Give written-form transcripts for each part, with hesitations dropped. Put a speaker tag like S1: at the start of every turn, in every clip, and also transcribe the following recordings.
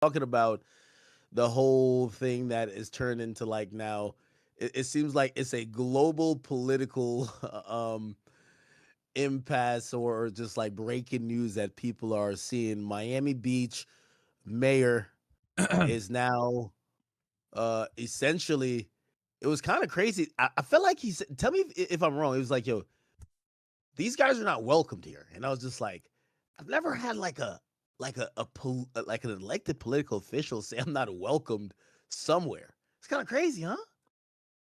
S1: talking about the whole thing that is turned into like now it seems like it's a global political impasse or just like breaking news that people are seeing. Miami Beach mayor is now essentially it was kind of crazy. I felt like he said, tell me if I'm wrong. He was like, yo, these guys are not welcomed here. And I was just like, I've never had like an elected political official say I'm not welcomed somewhere. It's kind of crazy, huh?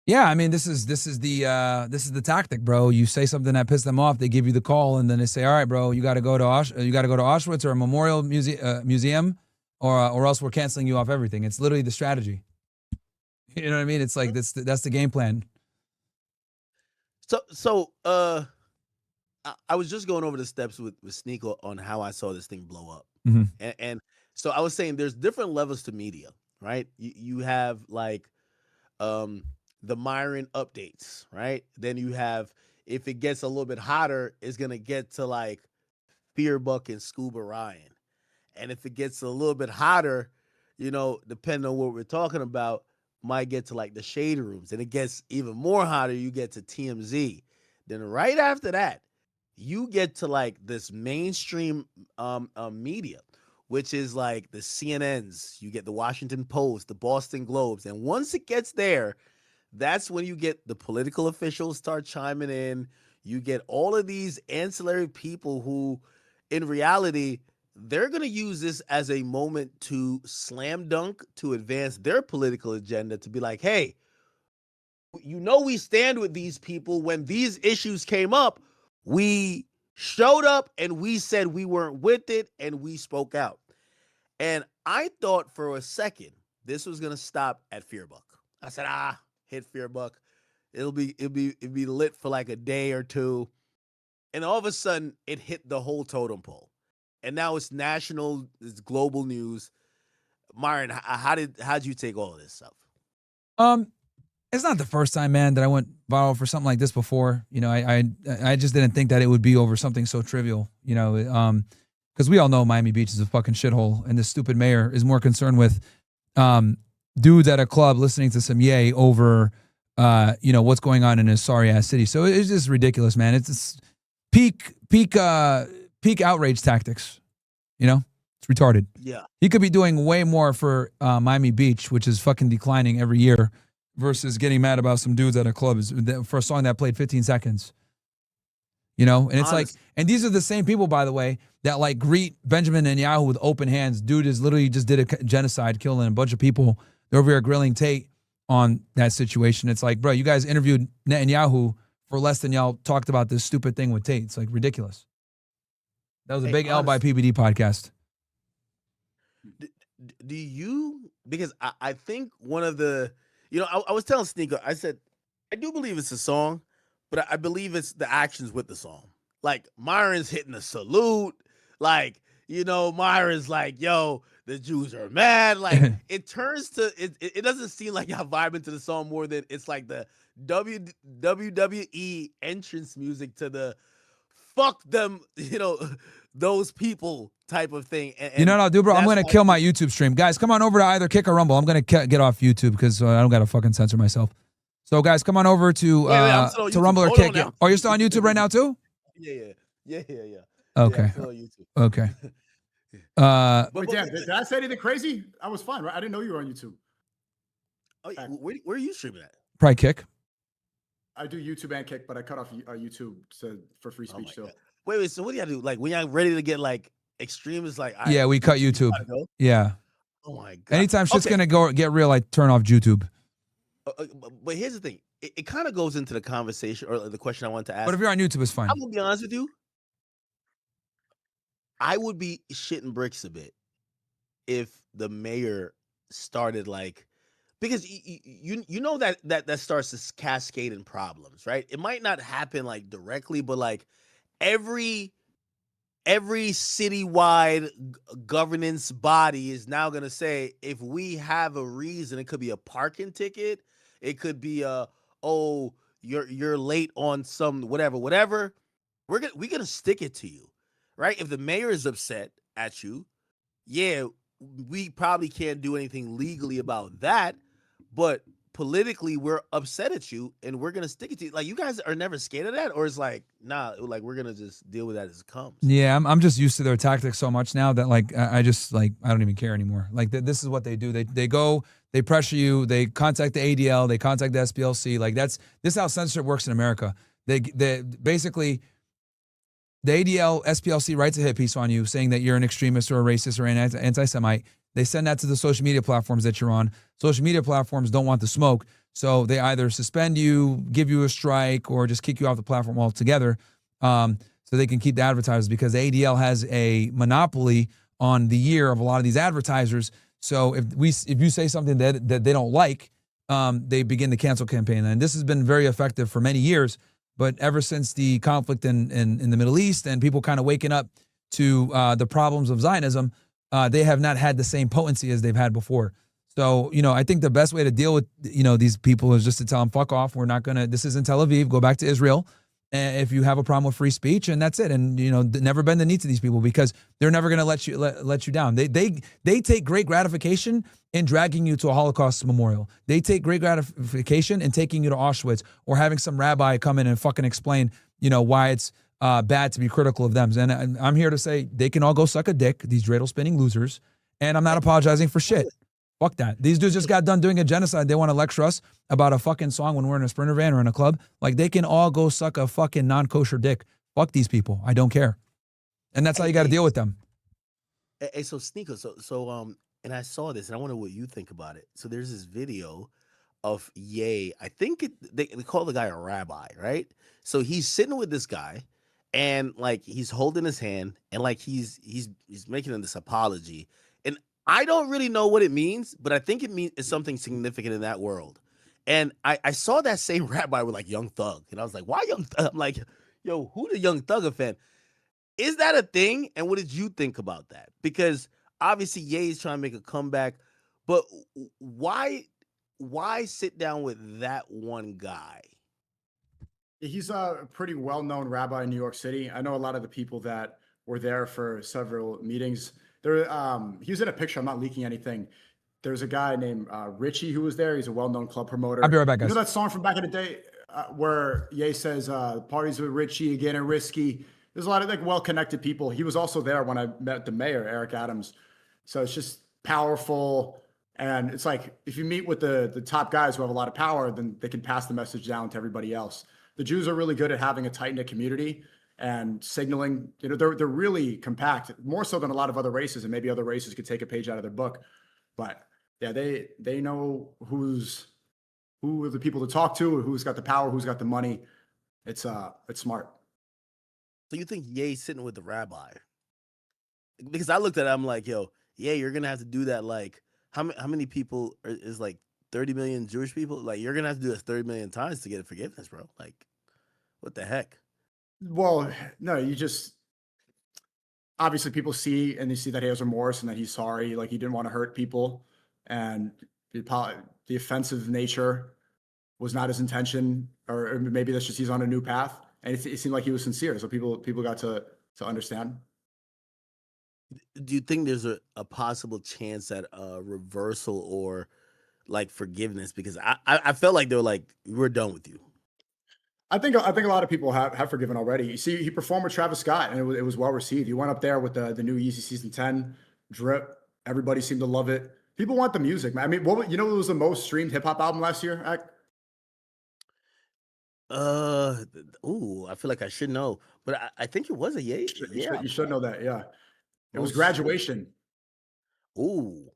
S2: Yeah, I mean, this is the tactic, bro. You say something that pissed them off, they give you the call, and then they say, "All right, bro, you got to go to you got to go to Auschwitz or a museum, or else we're canceling you off everything." It's literally the strategy. You know what I mean? It's like that's the game plan.
S1: So I was just going over the steps with SNEAKO on how I saw this thing blow up,
S2: Mm-hmm.
S1: and so I was saying there's different levels to media, right? You have like um the Myron updates, right? Then you have if it gets a little bit hotter, it's gonna get to like Fearbuck and Scuba Ryan. And if it gets a little bit hotter, depending on what we're talking about, might get to like the shade rooms. And it gets even more hotter, you get to TMZ. Then right after that, you get to like this mainstream media, which is like the CNNs, you get the Washington Post, the Boston Globes. And once it gets there, that's when you get the political officials start chiming in. You get all of these ancillary people who, in reality, they're going to use this as a moment to slam dunk, to advance their political agenda, to be like, hey, we stand with these people. When these issues came up, we showed up and we said we weren't with it and we spoke out. And I thought for a second this was gonna stop at Fearbuck. I said, hit Fearbuck. It'll be lit for like a day or two. And all of a sudden it hit the whole totem pole. And now it's national, it's global news. Myron, how'd you take all of this stuff?
S2: Um, it's not the first time, man, that I went viral for something like this before. You know, I just didn't think that it would be over something so trivial. Because we all know Miami Beach is a fucking shithole, and this stupid mayor is more concerned with dudes at a club listening to some yay over what's going on in his sorry ass city. So it's just ridiculous, man. It's just peak outrage tactics. It's retarded.
S1: Yeah.
S2: He could be doing way more for Miami Beach, which is fucking declining every year, versus getting mad about some dudes at a club for a song that played 15 seconds. And it's like, and these are the same people, by the way, that like greet Benjamin Netanyahu with open hands. Dude is literally just did a genocide, killing a bunch of people. They're over here grilling Tate on that situation. It's like, bro, you guys interviewed Netanyahu for less than y'all talked about this stupid thing with Tate. It's like ridiculous. That was a big L by PBD podcast.
S1: Do you, because I think one of the, I was telling SNEAKO, I said, I do believe it's a song, but I believe it's the actions with the song. Like Myron's hitting a salute. Like, Myron's like, yo, the Jews are mad. Like it turns to, it doesn't seem like y'all vibing to the song more than it's like the WWE entrance music to the fuck them, those people type of thing. And
S2: you know what I'll do, bro? I'm going to kill my YouTube stream. Guys, come on over to either Kick or Rumble. I'm going to get off YouTube because I don't got to fucking censor myself. So, guys, come on over to Rumble or Kick. Oh, you're still on YouTube right now, too?
S1: Yeah.
S2: Okay.
S1: Yeah,
S2: okay.
S3: Wait, damn, did I say anything crazy? I was fine, right? I didn't know you were on YouTube.
S1: Oh, where are you streaming at?
S2: Probably Kick.
S3: I do YouTube and Kick, but I cut off YouTube for free speech still.
S1: Wait. So what do y'all do? Like when y'all ready to get like extreme, is like,
S2: yeah, we cut YouTube. Yeah.
S1: Oh my god.
S2: Anytime shit's gonna go get real, I turn off YouTube.
S1: But here's the thing. It kind of goes into the conversation or the question I want to ask.
S2: But if you're on YouTube, it's fine.
S1: I'm gonna be honest with you. I would be shitting bricks a bit if the mayor started like, because you know that starts to cascade in problems, right? It might not happen like directly, but like every citywide governance body is now going to say, if we have a reason, it could be a parking ticket, it could be you're late on some whatever, we're going to stick it to you, right? If the mayor is upset at you, yeah, we probably can't do anything legally about that, but politically we're upset at you and we're gonna stick it to you. Like, you guys are never scared of that, or it's like, nah, like we're gonna just deal with that as it comes.
S2: Yeah, I'm just used to their tactics so much now that like I just like I don't even care anymore. Like this is what they do. They go, they pressure you, they contact the ADL, they contact the SPLC. Like this is how censorship works in America. They basically the ADL SPLC writes a hit piece on you saying that you're an extremist or a racist or an anti-Semite. They send that to the social media platforms that you're on. Social media platforms don't want the smoke, so they either suspend you, give you a strike, or just kick you off the platform altogether. So they can keep the advertisers, because the ADL has a monopoly on the year of a lot of these advertisers. So if you say something that they don't like, they begin the cancel campaign. And this has been very effective for many years. But ever since the conflict in the Middle East and people kind of waking up to the problems of Zionism, they have not had the same potency as they've had before. So, I think the best way to deal with, these people is just to tell them, fuck off. We're not going to, this isn't Tel Aviv, go back to Israel. If you have a problem with free speech, and that's it. And, never bend the knee to these people, because they're never going to let you down. They take great gratification in dragging you to a Holocaust memorial. They take great gratification in taking you to Auschwitz, or having some rabbi come in and fucking explain, why it's bad to be critical of them. And I'm here to say they can all go suck a dick, these dreidel spinning losers. And I'm not apologizing for shit. Fuck that. These dudes just got done doing a genocide. They want to lecture us about a fucking song when we're in a Sprinter van or in a club. Like, they can all go suck a fucking non-kosher dick. Fuck these people. I don't care. And that's how you got to deal with them.
S1: Hey, so SNEAKO, and I saw this, and I wonder what you think about it. So there's this video of Ye. I think they call the guy a rabbi, right? So he's sitting with this guy, and like he's holding his hand, and like he's making this apology. And I don't really know what it means, but I think it means it's something significant in that world. And I saw that same rabbi with like Young Thug, and I was like, why Young Thug? I'm like, yo, who the Young Thug fan? Is that a thing? And what did you think about that? Because obviously Ye is trying to make a comeback, but why sit down with that one guy?
S3: He's a pretty well-known rabbi in New York City. I know a lot of the people that were there for several meetings. There, he was in a picture. I'm not leaking anything. There's a guy named Richie who was there. He's a well-known club promoter.
S2: I'll be right back, guys.
S3: You know that song from back in the day where Ye says, "Parties with Richie again and risky." There's a lot of like well-connected people. He was also there when I met the mayor, Eric Adams. So it's just powerful. And it's like, if you meet with the top guys who have a lot of power, then they can pass the message down to everybody else. The Jews are really good at having a tight-knit community and signaling. They're really compact, more so than a lot of other races, and maybe other races could take a page out of their book. But yeah, they know who are the people to talk to, who's got the power, who's got the money. It's smart.
S1: So you think Ye's sitting with the rabbi? Because I looked at it, I'm like, yo, Ye, you're gonna have to do that. Like, how many people is like 30 million Jewish people? Like, you're gonna have to do this 30 million times to get forgiveness, bro. Like, what the heck?
S3: Well, no, you just obviously people see and they see that he has remorse and that he's sorry, like he didn't want to hurt people, and the offensive nature was not his intention, or maybe that's just he's on a new path, and it seemed like he was sincere, so people got to understand.
S1: Do you think there's a possible chance at a reversal or like forgiveness? Because I felt like they were like, we're done with you.
S3: I think a lot of people have forgiven already. You see, he performed with Travis Scott, and it was well received. He went up there with the new Yeezy Season 10 drip. Everybody seemed to love it. People want the music, man. I mean, what was the most streamed hip hop album last year?
S1: I feel like I should know, but I think it was a Ye.
S3: You should know that. Yeah, it was Graduation.
S1: Ooh.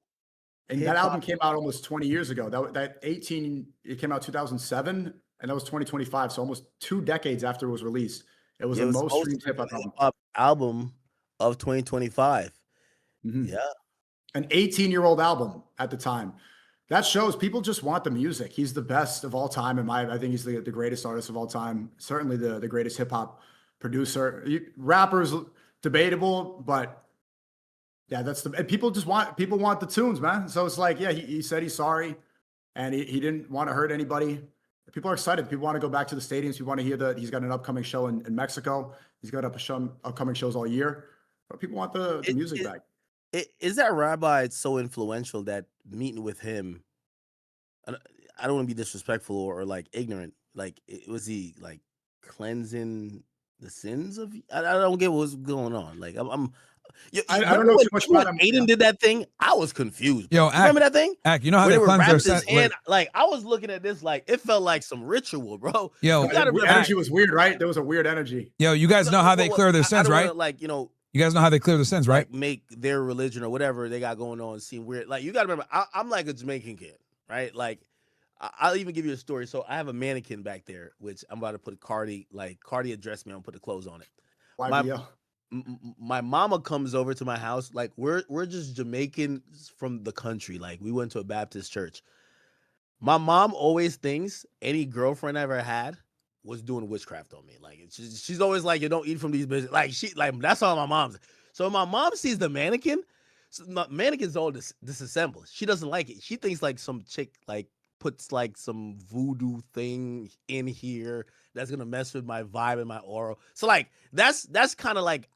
S3: And that album came out almost 20 years ago. That 18, it came out 2007, and that was 2025. So almost 2 decades after it was released. It was the most streamed hip hop
S1: album of 2025.
S3: Mm-hmm.
S1: Yeah.
S3: An 18-year-old album at the time. That shows people just want the music. He's the best of all time. I think he's the greatest artist of all time. Certainly the greatest hip hop producer. Rappers, debatable, but yeah, and people want the tunes, man. So it's like, yeah, he said he's sorry, and he didn't want to hurt anybody. People are excited. People want to go back to the stadiums. People want to hear that he's got an upcoming show in Mexico. He's got upcoming shows all year. But people want the music back.
S1: Is that rabbi so influential that meeting with him? I don't I don't want to be disrespectful or like ignorant. Like, was he like cleansing the sins of? I don't get what's going on. Like,
S3: I
S1: remember
S3: don't know
S1: when,
S3: too much
S1: remember
S3: about
S1: when
S3: him. Yeah.
S1: Aiden did that thing? I was confused, bro.
S2: Yo,
S1: You remember that thing
S2: you know how
S1: where
S2: they
S1: they were
S2: cleanse their
S1: wrapping his
S2: set?
S1: hand? Like, I was looking at this, like it felt like some ritual, bro.
S2: Yo,
S1: You gotta remember.
S3: Energy was weird, right? There was a weird energy.
S2: you guys know how they clear their
S1: I
S2: sins,
S1: don't want
S2: right?
S1: to like
S2: You guys know how they clear their sins, right?
S1: like make their religion or whatever they got going on seem weird. Like, you got to remember, I'm like a Jamaican kid, right? Like, I'll even give you a story. So I have a mannequin back there, which I'm about to put Cardi addressed me. I'm gonna put the clothes on it. My
S3: YBL.
S1: my mama comes over to my house. Like, we're just Jamaicans from the country. Like, we went to a Baptist church. My mom always thinks any girlfriend I ever had was doing witchcraft on me. Like, she's always like, "You don't eat from these bitches." Like that's all my mom's. So my mom sees the mannequin. So my mannequin's all disassembled. She doesn't like it. She thinks like some chick like puts like some voodoo thing in here that's gonna mess with my vibe and my aura. So like that's kind of like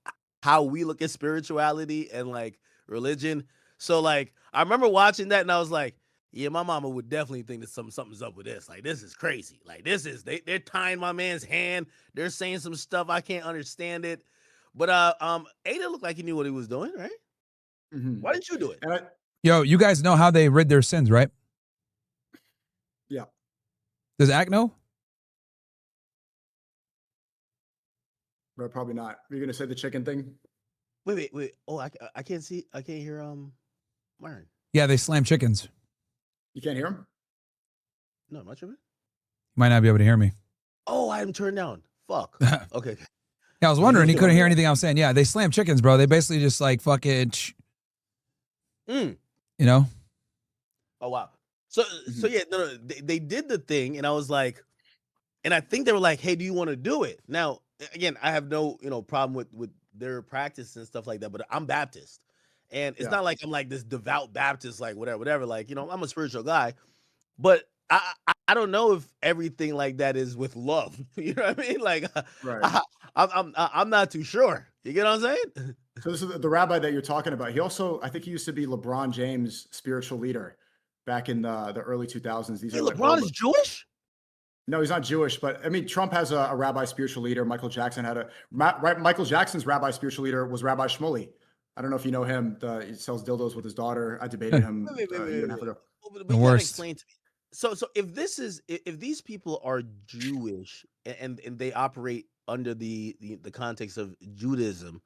S1: how we look at spirituality and like religion. So like I remember watching that and I was like, yeah, my mama would definitely think that something's up with this. Like, this is crazy. Like, they're tying my man's hand. They're saying some stuff I can't understand it. But Ada looked like he knew what he was doing, right?
S3: Mm-hmm.
S1: Why didn't you do it?
S3: And
S2: Yo, you guys know how they rid their sins, right?
S3: yeah.
S2: Does Ak know?
S3: But probably not. You're gonna say the chicken thing?
S1: Wait. Oh, I can't see. I can't hear Myron.
S2: Yeah, they slam chickens.
S3: You can't hear him?
S1: No, much of it.
S2: You might not be able to hear me.
S1: Oh, I am turned down. Fuck. Okay.
S2: Yeah, I was wondering. He couldn't hear anything I was saying. Yeah, they slam chickens, bro. They basically just like fucking, you know?
S1: Oh wow. So yeah, no, they did the thing, and I was like, and I think they were like, "Hey, do you want to do it?" Now, again, I have no problem with their practice and stuff like that, but I'm Baptist, and it's not like I'm like this devout Baptist, like whatever. Like, I'm a spiritual guy, but I don't know if everything like that is with love. You know what I mean? Like,
S3: Right.
S1: I'm not too sure. You get what I'm saying?
S3: So this is the rabbi that you're talking about. He also, I think he used to be LeBron James' spiritual leader back in the early 2000s. These
S1: Hey,
S3: are like
S1: LeBron is Jewish?
S3: No, he's not Jewish, but I mean, Trump has a rabbi spiritual leader. Michael Jackson had Michael Jackson's rabbi spiritual leader was Rabbi Shmuley. I don't know if you know him. He sells dildos with his daughter. I debated him
S1: Wait,
S3: a year and a half ago.
S1: But
S2: The
S1: you gotta
S2: worst.
S1: explain to me. So if these people are Jewish and they operate under the context of Judaism,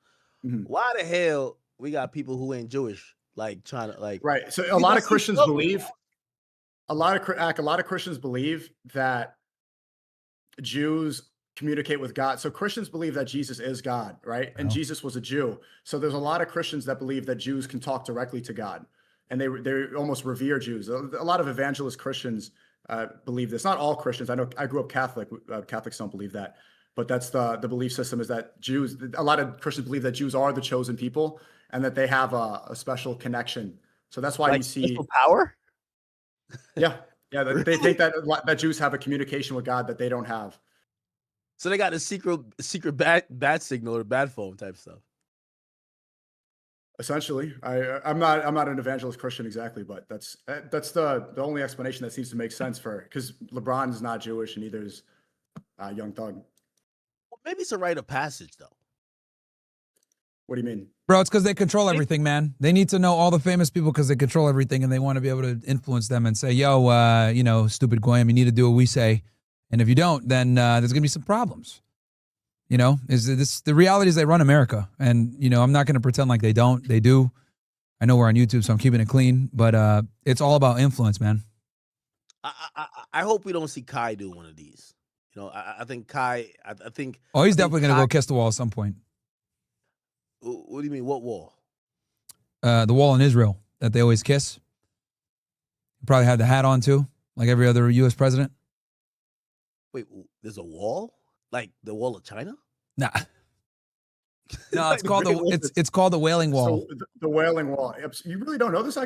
S3: Mhm.
S1: why the hell we got people who ain't Jewish like trying to like
S3: Right. So a
S1: because
S3: lot
S1: I
S3: of
S1: see
S3: Christians
S1: stuff-
S3: believe a lot of Christians believe that Jews communicate with God. So Christians believe that Jesus is God, right? And
S2: Wow.
S3: Jesus was a Jew. So there's a lot of Christians that believe that Jews can talk directly to God, and they almost revere Jews. A lot of evangelist Christians believe this. Not all Christians. I know I grew up Catholic. Catholics don't believe that, but that's the belief system is that Jews. A lot of Christians believe that Jews are the chosen people and that they have a special connection. So that's why
S1: like
S3: you see,
S1: special power.
S3: yeah, they
S1: Really?
S3: think that Jews have a communication with God that they don't have.
S1: So they got a secret bat signal or bat phone type stuff.
S3: Essentially, I'm not an evangelist Christian exactly, but that's the only explanation that seems to make sense for because LeBron is not Jewish and neither is Young Thug.
S1: Well, maybe it's a rite of passage though.
S3: What do you mean?
S2: Bro, it's because they control everything, man. They need to know all the famous people because they control everything and they want to be able to influence them and say, yo, stupid Goyim, you need to do what we say. And if you don't, then there's going to be some problems. The reality is they run America. And, I'm not going to pretend like they don't. They do. I know we're on YouTube, so I'm keeping it clean. But it's all about influence, man.
S1: I hope we don't see Kai do one of these. I think Kai, I think.
S2: Oh, he's definitely going to go kiss the wall at some point.
S1: What do you mean? What wall?
S2: The wall in Israel that they always kiss. He probably had the hat on too, like every other U.S. president.
S1: Wait, there's a wall? Like the wall of China?
S2: Nah. No, it's called it's called the Wailing Wall.
S3: So the Wailing Wall. You really don't know this?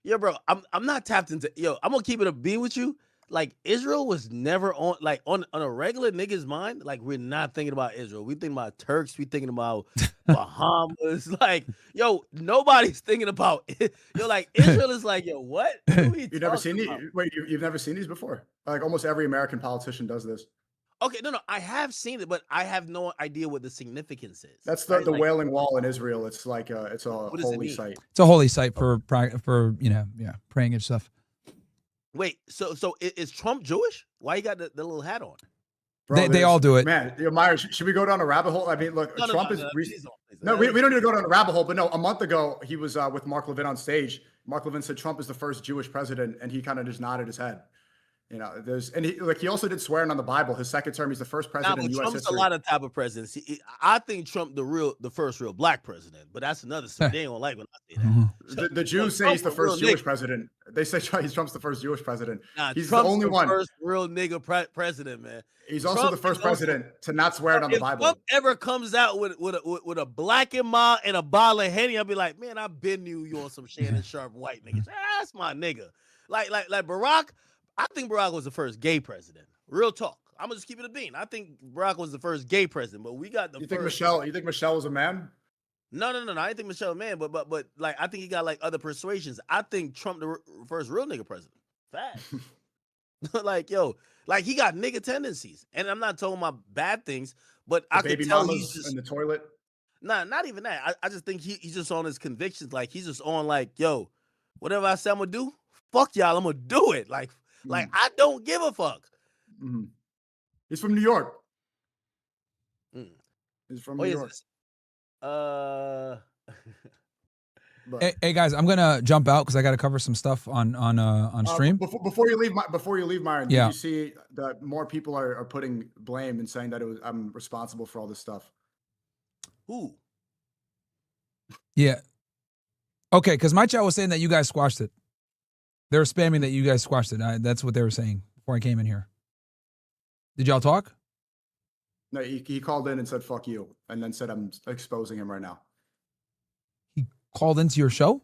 S1: Yeah, bro. I'm not tapped into. Yo, I'm gonna keep it a beam with you. like Israel was never on like on a regular nigga's mind. Like we're not thinking about Israel. We thinking about Turks. We thinking about Bahamas. Like yo, nobody's thinking about it. Yo, like Israel is like yo, what? What are we
S3: You've never
S1: talking
S3: seen
S1: about?
S3: you've never seen these before? Like almost every American politician does this.
S1: Okay, no, I have seen it, but I have no idea what the significance is.
S3: That's
S1: Right?
S3: the
S1: Like,
S3: Wailing Wall in Israel. It's like it's a
S1: what does it
S3: holy
S1: mean?
S3: site.
S2: It's a holy site for praying and stuff.
S1: Wait, so is Trump Jewish? Why you got the little hat on?
S3: Bro,
S2: They all do it.
S3: Man, Myron, should we go down a rabbit hole? I mean, look,
S1: No,
S3: Trump
S1: no,
S3: is.
S1: no, please don't, please
S3: No,
S1: don't.
S3: we don't need to go down a rabbit hole, but no, a month ago, he was with Mark Levin on stage. Mark Levin said Trump is the first Jewish president, and he kind of just nodded his head. You know, he also did swearing on the Bible. His second term, he's the first president in U.S.
S1: Trump's
S3: history.
S1: a lot of type of presidents. I think Trump the first real black president, but that's another story. They don't like when I say that.
S3: The Jews say he's the first Jewish president. They say Trump's the first Jewish president.
S1: Nah,
S3: he's
S1: Trump's
S3: the only one.
S1: First real nigga president, man.
S3: He's also the first president to not swear it on the Bible.
S1: If Trump ever comes out with a black and mild and a bottle of Henny, I'll be like, man, I've been knew you on some Shannon Sharp white niggas. That's my nigga. Like Barack. I think Barack was the first gay president. Real talk. I'm gonna just keep it a bean. I think Barack was the first gay president, but we got the.
S3: You think Michelle was a man?
S1: No. I didn't think Michelle a man, but like I think he got like other persuasions. I think Trump the first real nigga president. Fact. Like yo, like he got nigga tendencies, and I'm not talking about bad things, but I could tell he's just
S3: in the toilet.
S1: Nah, not even that. I just think he's just on his convictions. Like he's just on like yo, whatever I say I'm gonna do, fuck y'all, I'm gonna do it. Like I don't give a fuck.
S3: Mm. He's from New York. He's from New York.
S2: Hey guys, I'm gonna jump out because I got to cover some stuff on stream.
S3: Before you leave, Myron,
S2: yeah.
S3: Did you see that more people are putting blame and saying that I'm responsible for all this stuff?
S1: Who?
S2: Yeah. Okay, because my chat was saying that you guys squashed it. They were spamming that you guys squashed it. That's what they were saying before I came in here. Did y'all talk?
S3: No, he called in and said "fuck you," and then said I'm exposing him right now.
S2: He called into your show?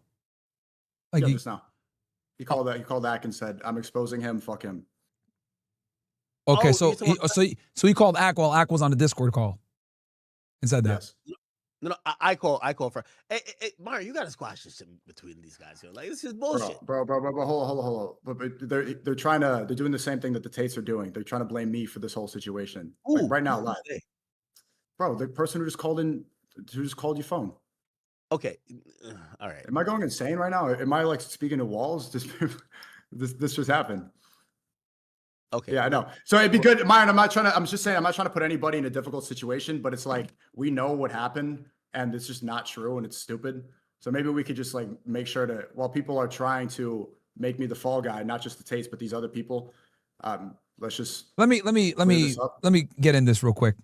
S3: Like just now. He called back and said I'm exposing him. Fuck him.
S2: Okay, so he called Ak while Ak was on the Discord call and said that.
S3: Yes.
S1: No, I call for. Hey, Myron, you gotta squash this shit between these guys. Yo. Like this is bullshit,
S3: bro. Hold on. But they're doing the same thing that the Tates are doing. They're trying to blame me for this whole situation.
S1: Ooh,
S3: like right now, live. Bro, the person who just called your phone.
S1: Okay, all right.
S3: Am I going insane right now? Am I like speaking to walls? This just happened.
S1: Okay.
S3: Yeah, I know. So it'd be good, Myron. I'm just saying I'm not trying to put anybody in a difficult situation, but it's like we know what happened and it's just not true and it's stupid. So maybe we could just like make sure to, while people are trying to make me the fall guy, not just the Tates, but these other people. Let's just
S2: let me get in this real quick.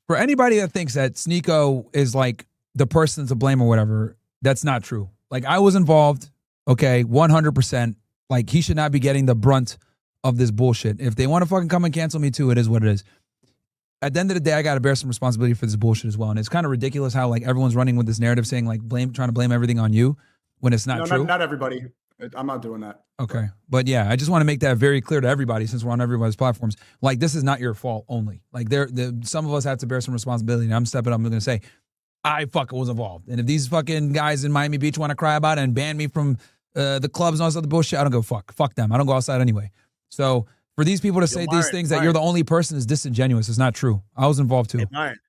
S2: For anybody that thinks that SNEAKO is like the person to blame or whatever, that's not true. Like I was involved, okay, 100%. Like, he should not be getting the brunt of this bullshit. If they want to fucking come and cancel me too, it is what it is. At the end of the day, I got to bear some responsibility for this bullshit as well. And it's kind of ridiculous how, like, everyone's running with this narrative saying, like, trying to blame everything on you when it's not true.
S3: Not everybody. I'm not doing that.
S2: Okay. But yeah, I just want to make that very clear to everybody since we're on everybody's platforms. Like, this is not your fault only. Like, some of us have to bear some responsibility. And I'm stepping up and going to say, I fucking was involved. And if these fucking guys in Miami Beach want to cry about it and ban me from the clubs and all this other bullshit, I don't go fuck them. I don't go outside anyway. So for these people to say these things that you're the only person is disingenuous. It's not true. I was involved too.
S1: Hey, Myron,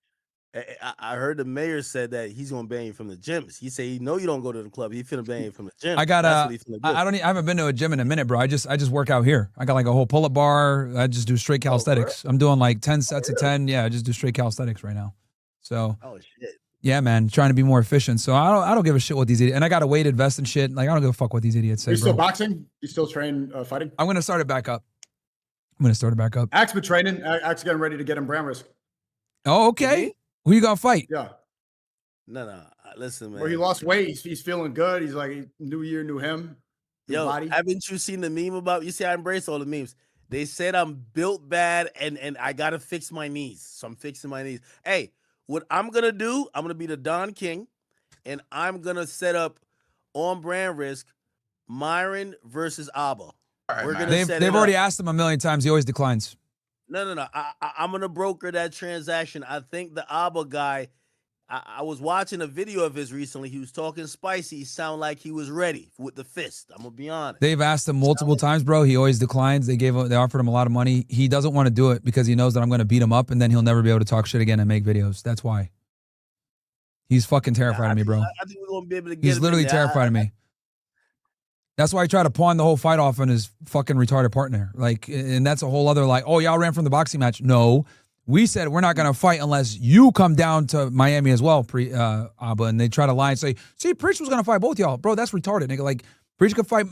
S1: I heard the mayor said that he's gonna ban you from the gyms. He said, "No, you don't go to the club. He's finna ban you from the gym."
S2: I got I haven't been to a gym in a minute, bro. I just work out here. I got like a whole pull-up bar. I just do straight calisthenics. I'm doing like 10 sets of 10. Yeah, I just do straight calisthenics right now. So
S1: oh shit.
S2: Yeah, man, trying to be more efficient. So I don't give a shit what these idiots. And I got a weighted vest and shit. Like I don't give a fuck what these idiots say.
S3: Are you still boxing? You still train fighting?
S2: I'm gonna start it back up.
S3: Axe been training. Axe getting ready to get him brand risk.
S2: Oh, okay. Who you gonna fight?
S3: Yeah.
S1: No. Listen, man.
S3: Where he lost weight. He's feeling good. He's like new year, new him.
S1: Yo,
S3: body.
S1: Haven't you seen the meme about? You see, I embrace all the memes. They said I'm built bad and I gotta fix my knees. So I'm fixing my knees. Hey. What I'm going to do, I'm going to be the Don King, and I'm going to set up on brand risk Myron versus Abba.
S4: All right,
S1: We're
S4: man.
S1: gonna set
S2: They've
S1: it
S2: already
S1: up.
S2: asked him a million times. He always declines.
S1: No. I'm gonna broker that transaction. I think the ABBA guy. I was watching a video of his recently. He was talking spicy. He sounded like he was ready with the fist. I'm gonna be honest.
S2: They've asked him multiple times, bro. He always declines. They offered him a lot of money. He doesn't want to do it because he knows that I'm going to beat him up, and then he'll never be able to talk shit again and make videos. That's why. He's fucking terrified of me, bro.
S1: I think we're gonna be able to get.
S2: He's literally terrified of me. That's why I try to pawn the whole fight off on his fucking retarded partner. Like, and that's a whole other like, oh, y'all ran from the boxing match. No, we said we're not gonna fight unless you come down to Miami as well, Abba. And they try to lie and say, see, Preach was gonna fight both y'all, bro. That's retarded, nigga. Like, Preach could fight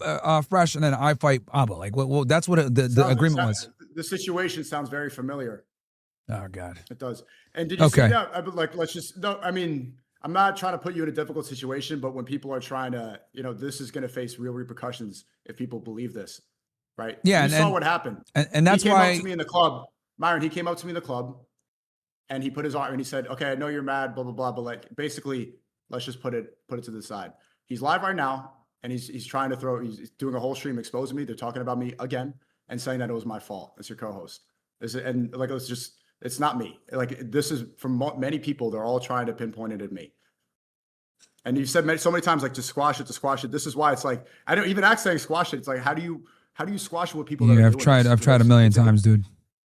S2: Fresh, and then I fight Abba. Like, well, that's what the agreement was.
S3: The situation sounds very familiar.
S2: Oh God,
S3: it does. And did you see that? Like, let's just no. I mean, I'm not trying to put you in a difficult situation, but when people are trying to, this is going to face real repercussions if people believe this, right?
S2: Yeah,
S3: you saw what happened,
S2: and that's why
S3: he came up to me in the club, Myron. He came up to me in the club, and he put his arm and he said, "Okay, I know you're mad, blah blah blah, but like basically, let's just put it to the side." He's live right now, and he's trying to he's doing a whole stream exposing me. They're talking about me again and saying that it was my fault. It's your co-host. And like it's not me. Like, this is from many people. They're all trying to pinpoint it at me. And you've said so many times, like, to squash it. This is why it's like, I don't even act saying squash it. It's like, how do you squash it with people?
S2: Yeah, I've tried a million times, dude.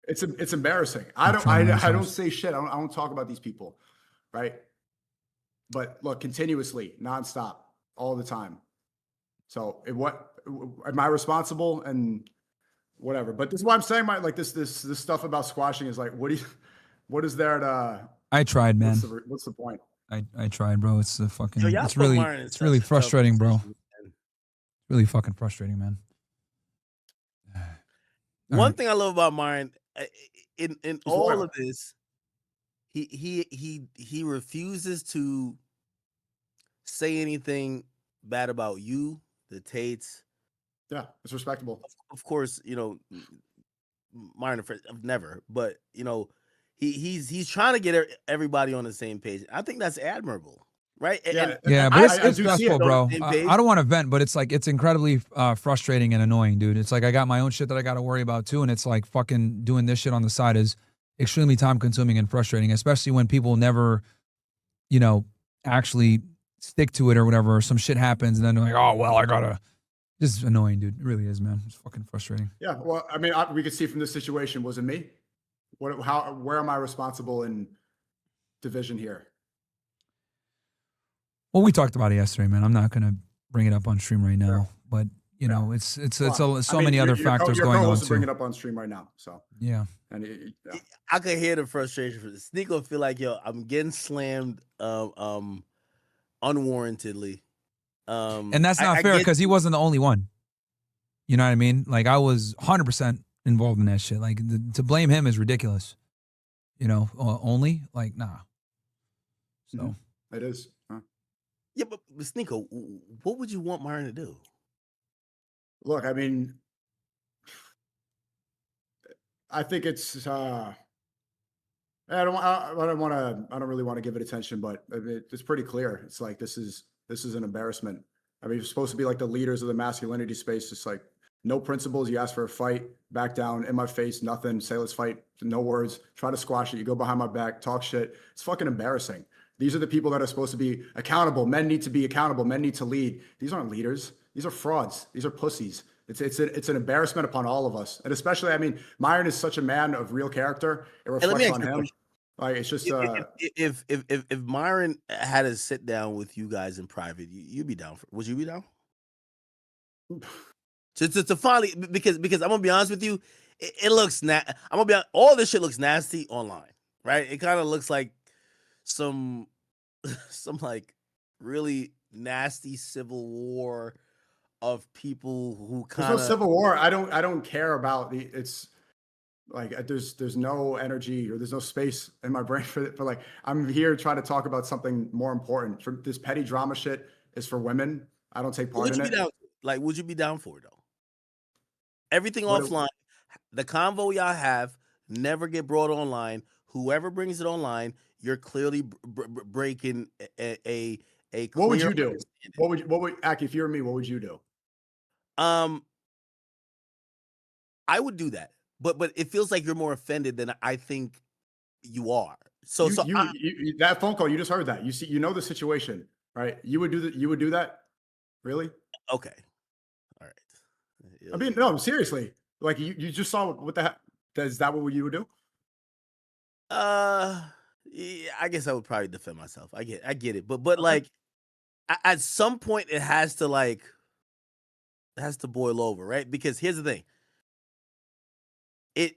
S3: It's embarrassing. I don't say shit. I don't talk about these people. Right. But look, continuously, nonstop, all the time. So am I responsible? And whatever. But this is why I'm saying this stuff about squashing is like, what is there to?
S2: I tried, man.
S3: What's the point?
S2: I tried, bro. It's the fucking.
S1: Yo,
S2: it's really frustrating, bro. Really fucking frustrating, man.
S1: One thing I love about Myron, in all of this, he refuses to say anything bad about you, the Tates.
S3: Yeah, it's respectable.
S1: Of course, Myron, I've never, but he's trying to get everybody on the same page. I think that's admirable, right?
S2: Yeah, but it's stressful, bro. I don't want to vent, but it's incredibly frustrating and annoying, dude. It's like I got my own shit that I got to worry about too, and it's like fucking doing this shit on the side is extremely time consuming and frustrating, especially when people never, actually stick to it or whatever. Or some shit happens, and then they're like, oh well, I gotta. This is annoying, dude. It really is, man. It's fucking frustrating.
S3: Yeah, well, I mean, we could see from this situation, was it me? Where am I responsible in division here?
S2: Well, we talked about it yesterday, man. I'm not gonna bring it up on stream right now, but it's so many other factors going on too.
S3: Bring it up on stream right now, so
S2: yeah.
S3: And
S1: I could hear the frustration for this. SNEAKO feel like, yo, I'm getting slammed, unwarrantedly.
S2: And that's not fair because he wasn't the only one. You know what I mean? Like, I was 100% involved in that shit. Like, to blame him is ridiculous. Only like, nah. So
S3: it is. Huh?
S1: Yeah, but SNEAKO, what would you want Myron to do?
S3: Look, I mean, I think it's. I don't really want to give it attention, but it's pretty clear. It's like this is an embarrassment. I mean, you're supposed to be like the leaders of the masculinity space. Just like, no principles. You ask for a fight, back down, in my face, nothing. Say let's fight, no words. Try to squash it. You go behind my back, talk shit. It's fucking embarrassing. These are the people that are supposed to be accountable. Men need to be accountable. Men need to lead. These aren't leaders. These are frauds. These are pussies. It's an embarrassment upon all of us, and especially, I mean, Myron is such a man of real character. It reflects on him. Like, it's just
S1: if Myron had to sit down with you guys in private, you'd be down for. Would you be down? to finally, because I'm gonna be honest with you, it looks I'm gonna be all this shit looks nasty online, right? It kind of looks like some like really nasty civil war of people who kind of.
S3: There's no civil war. I don't care about it's. Like, there's no energy or there's no space in my brain for like, I'm here trying to talk about something more important. For this petty drama shit is for women. I don't take part in it.
S1: Would you be down for it though? Everything offline, the convo y'all have never get brought online. Whoever brings it online, you're clearly breaking a
S3: what would you do? What would Aki, if you were me, what would you do?
S1: I would do that, but it feels like you're more offended than I think you are. So
S3: That phone call, you just heard that. You see, you know the situation, right? You would do that. You would do that, really?
S1: okay, all right.
S3: I mean, no, seriously. Like you just saw what the heck? Is that what you would do?
S1: Yeah, I guess I would probably defend myself. I get it, but
S3: Okay.
S1: like at some point it has to boil over, right? Because here's the thing, it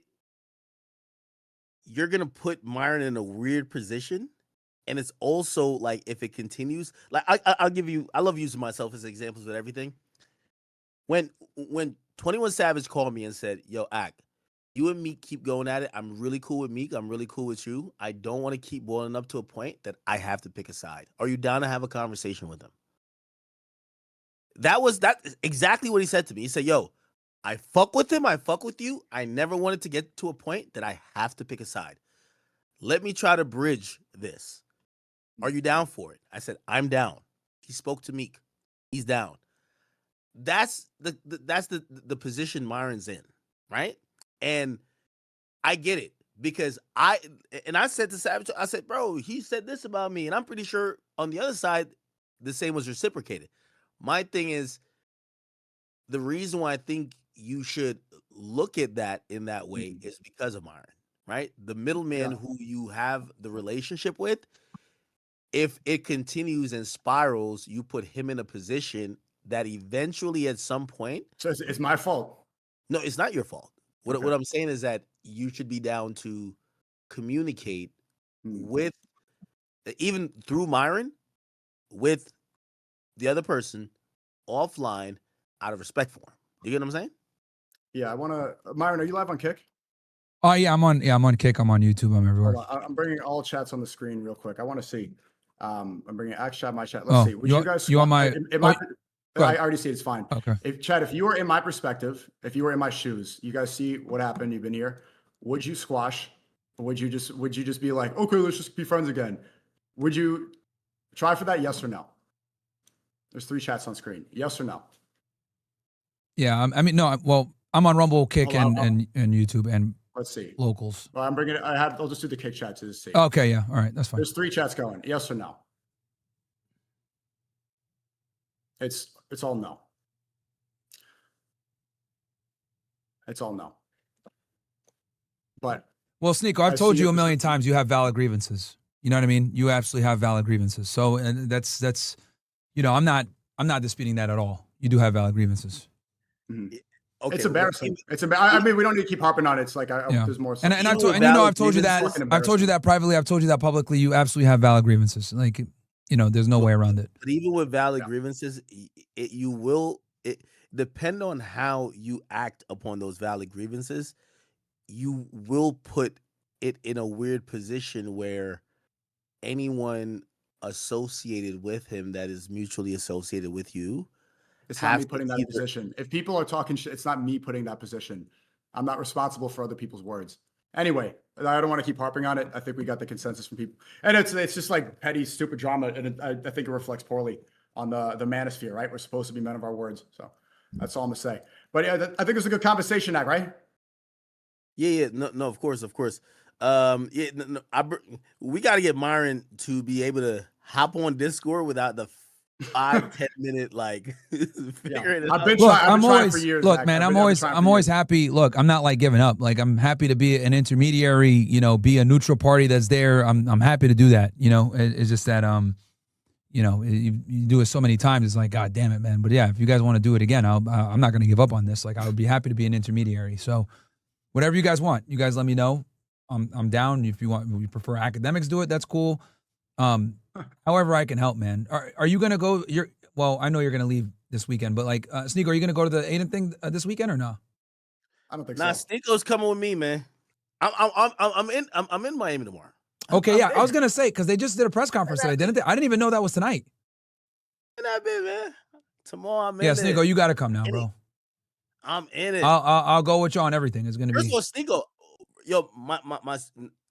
S1: you're gonna put Myron in a weird position, and it's also like if it continues, like I'll give you. I love using myself as examples with everything. When 21 Savage called me and said, "Yo, Act, you and Meek keep going at it. I'm really cool with Meek. I'm really cool with you. I don't want to keep boiling up to a point that I have to pick a side. Are you down to have a conversation with him?" That exactly what he said to me. He said, "Yo, I fuck with him. I fuck with you. I never wanted to get to a point that I have to pick a side. Let me try to bridge this. Are you down for it?" I said, "I'm down." He spoke to Meek. He's down. That's the position Myron's in, right? And I get it because I said to Savage, I said, "Bro, he said this about me," and I'm pretty sure on the other side, the same was reciprocated. My thing is, the reason why I think you should look at that in that way is because of Myron, right? The middleman
S3: Yeah.
S1: who you have the relationship with, if it continues and spirals, you put him in a position that eventually at some point,
S3: So it's my fault.
S1: no, it's not your fault.
S3: Okay.
S1: What I'm saying is that you should be down to communicate with, even through Myron, with the other person offline out of respect for him. You get what I'm saying?
S3: Yeah, I want to. Myron, are you live on Kick?
S2: Oh yeah, I'm on. Yeah, I'm on Kick. I'm on YouTube. I'm everywhere.
S3: Hold on. I'm bringing all chats on the screen real quick. I want to see. I'm bringing Axe chat, my chat. Let's see. Would you guys?
S2: You on my?
S3: I already see it's fine.
S2: Okay.
S3: If Chad, if you were in my perspective, if you were in my shoes, you guys see what happened. You've been here. Would you squash? Or would you just be like, okay, let's just be friends again? Would you try for that? Yes or no? There's 3 chats on screen. Yes or no?
S2: Yeah, I mean, no. Well, I'm on Rumble, Kick, and YouTube, and
S3: let's see.
S2: locals.
S3: Well, I'm bringing it. I'll just do the Kick chat to see.
S2: Okay, yeah, all right, that's fine.
S3: There's 3 chats going. Yes or no? It's all no. It's all no. But
S2: well, SNEAKO, I've told you a million times you have valid grievances. You know what I mean? You absolutely have valid grievances. So, and that's, you know, I'm not disputing that at all. You do have valid grievances.
S3: Mm-hmm. Okay, it's embarrassing. I mean, we don't need to keep harping on it. It's like there's more.
S2: And I've told you that. I've told you that privately. I've told you that publicly. You absolutely have valid grievances. Like, you know, there's no way around it.
S1: But even with valid grievances, it depend on how you act upon those valid grievances. You will put it in a weird position where anyone associated with him that is mutually associated with you.
S3: It's not me putting that position. If people are talking shit, it's not me putting that position. I'm not responsible for other people's words. Anyway, I don't want to keep harping on it. I think we got the consensus from people. And it's just like petty, stupid drama. And I think it reflects poorly on the manosphere, right? We're supposed to be men of our words. So that's all I'm going to say. But yeah, I think it's a good conversation act, right?
S1: Yeah. No, of course. We got to get Myron to be able to hop on Discord without the 5-10 minute like figuring it out.
S3: I've been trying for years.
S2: Look, man, I'm always happy. Look, I'm not like giving up. Like, I'm happy to be an intermediary, you know, be a neutral party that's there. I'm happy to do that. You know, it's just that you know, you do it so many times, it's like, God damn it, man. But yeah, if you guys want to do it again, I'm not going to give up on this. Like, I would be happy to be an intermediary. So whatever you guys want, you guys let me know. I'm down. If you prefer Akademiks do it, that's cool. However I can help, man. Are you gonna go? Well, I know you're gonna leave this weekend, but like, SNEAKO, are you gonna go to the Aiden thing this weekend or no?
S3: I don't think
S1: so. Nah, SNEAKO's coming with me, man. I'm in Miami tomorrow.
S2: Okay, yeah, I was gonna say because they just did a press conference today, didn't they? I didn't even know that was tonight.
S1: That bit, man. Tomorrow I'm in.
S2: Yeah, SNEAKO, you gotta come now, bro.
S1: I'm in it.
S2: I'll go with you on everything. It's gonna be.
S1: First of all, SNEAKO, yo, my.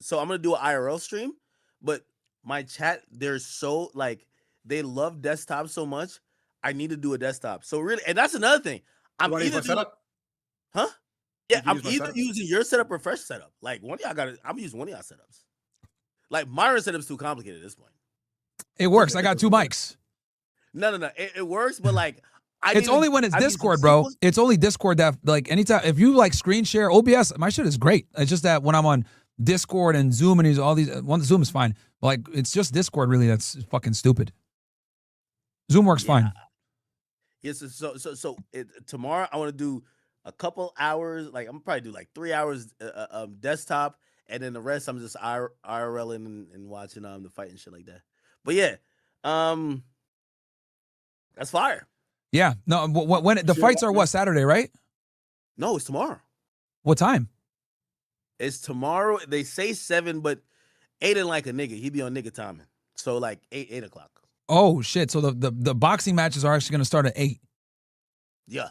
S1: So I'm gonna do an IRL stream, but my chat, they're so like they love desktop so much. I need to do a desktop. So really, and that's another thing. I'm either
S3: set up.
S1: Huh? Yeah,
S3: can
S1: I'm
S3: use my
S1: either
S3: setup.
S1: using your setup or fresh setup. Like one of y'all got it. I'm using one of y'all setups. Like Myron setup's too complicated at this point.
S2: It works. I got 2 mics.
S1: No. It works, but like
S2: It's only when it's
S1: I need some
S2: Discord, bro.
S1: sequels.
S2: It's only Discord that like anytime if you like screen share OBS, my shit is great. It's just that when I'm on Discord and Zoom and all these Zoom is fine. But like it's just Discord really that's fucking stupid. Zoom works fine.
S1: Yes, tomorrow I want to do a couple hours. Like I'm gonna probably do like 3 hours desktop, and then the rest I'm just IRLing and watching the fight and shit like that. But yeah, that's fire.
S2: Yeah. No, when the fights are what, Saturday, right?
S1: No, it's tomorrow.
S2: What time?
S1: It's tomorrow. They say 7, but Aiden like a nigga. He be on nigga timing. So like 8 o'clock.
S2: Oh shit. So the boxing matches are actually gonna start at 8.
S1: Yeah.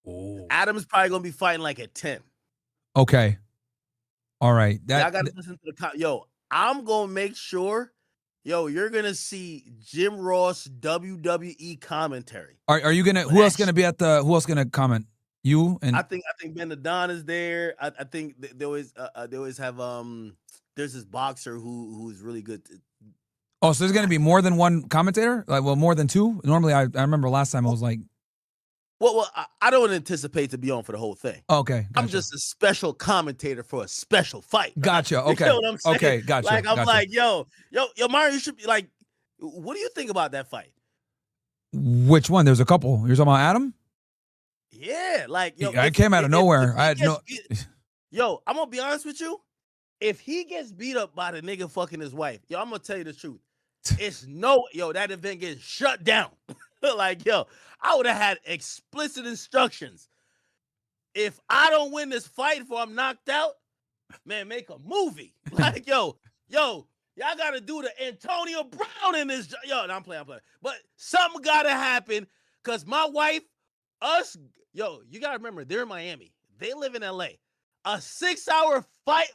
S2: Oh.
S1: Adam's probably gonna be fighting like at 10.
S2: Okay. All right.
S1: I gotta listen to the yo. I'm gonna make sure. Yo, you're gonna see Jim Ross WWE commentary.
S2: Are you gonna? Who else gonna be at the? Who else gonna comment? You and
S1: I think Ben Adon is there. I think they always have There's this boxer who's really good.
S2: Oh, so there's gonna be more than one commentator? Like, well, more than 2. Normally, I remember last time I was like,
S1: well, I don't anticipate to be on for the whole thing.
S2: Okay, gotcha.
S1: I'm just a special commentator for a special fight.
S2: Gotcha. Okay.
S1: You know what I'm saying?
S2: Okay, gotcha.
S1: Like I'm
S2: gotcha.
S1: like, yo, Mario, you should be like, what do you think about that fight?
S2: Which one? There's a couple. You're talking about Adam?
S1: Yeah, like yo,
S2: I came out of nowhere. I had no.
S1: Yo, I'm gonna be honest with you. If he gets beat up by the nigga fucking his wife, yo, I'm gonna tell you the truth. It's that event gets shut down. Like, yo, I would have had explicit instructions. If I don't win this fight before I'm knocked out, man, make a movie. Like, yo, y'all gotta do the Antonio Brown in this. Yo, I'm playing. But something gotta happen because my wife, you gotta remember, they're in Miami. They live in LA. A 6-hour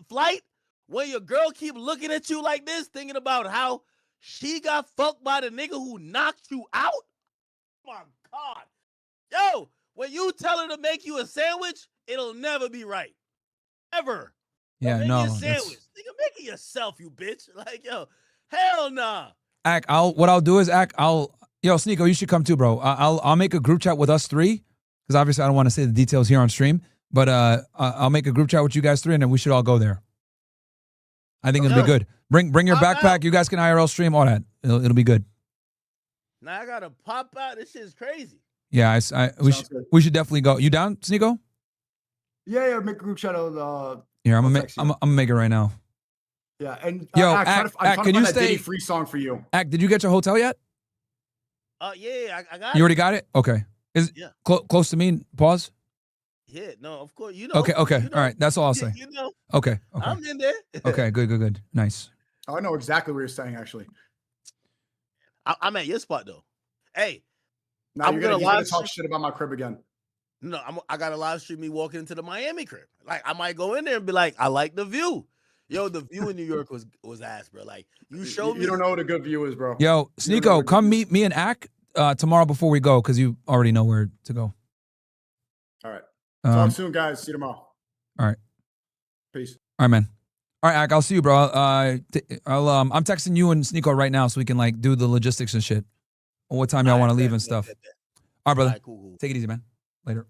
S1: flight where your girl keep looking at you like this, thinking about how she got fucked by the nigga who knocked you out. Oh my God. Yo, when you tell her to make you a sandwich, it'll never be right. Ever.
S2: Yeah,
S1: make
S2: no.
S1: You a sandwich. Nigga, make it yourself, you bitch. Like, yo, hell nah.
S2: What I'll do is SNEAKO, you should come too, bro. I'll make a group chat with us 3, because obviously I don't want to say the details here on stream, but I'll make a group chat with you guys 3, and then we should all go there. I think it'll be good. Bring your backpack. You guys can IRL stream, all that. It'll be good.
S1: Now I gotta pop out. This shit is crazy.
S2: Yeah, we should definitely go. You down, SNEAKO?
S3: Yeah, make a group chat.
S2: Here, I'm gonna make it right now.
S3: Yeah, and
S2: yo,
S3: I'm trying to
S2: can
S3: find
S2: you
S3: that
S2: stay
S3: Diddy free song for you?
S2: Did you get your hotel yet?
S1: Yeah, I got it.
S2: You already got it? Okay. Is it close to me? Pause.
S1: Yeah, no, of course. You know.
S2: Okay.
S1: You know.
S2: All right. That's all I'll say.
S1: You know.
S2: Okay.
S1: I'm in there.
S2: Okay. Good. Nice.
S3: Oh, I know exactly what you're saying, actually.
S1: I'm at your spot though. Hey,
S3: now you're gonna talk shit about my crib again.
S1: No, I got a live stream me walking into the Miami crib. Like I might go in there and be like, I like the view. Yo, the view in New York was ass, bro. Like you showed me.
S3: You don't know what a good view is, bro.
S2: Yo, SNEAKO, come meet me and Ak tomorrow before we go, because you already know where to go.
S3: All right. Talk soon, guys. See you tomorrow.
S2: All right.
S3: Peace.
S2: All right, man. All right, Ak, I'll see you, bro. I'm texting you and SNEAKO right now so we can like do the logistics and shit. What time y'all want to leave and stuff. All right, brother.
S1: Cool.
S2: Take it easy, man. Later.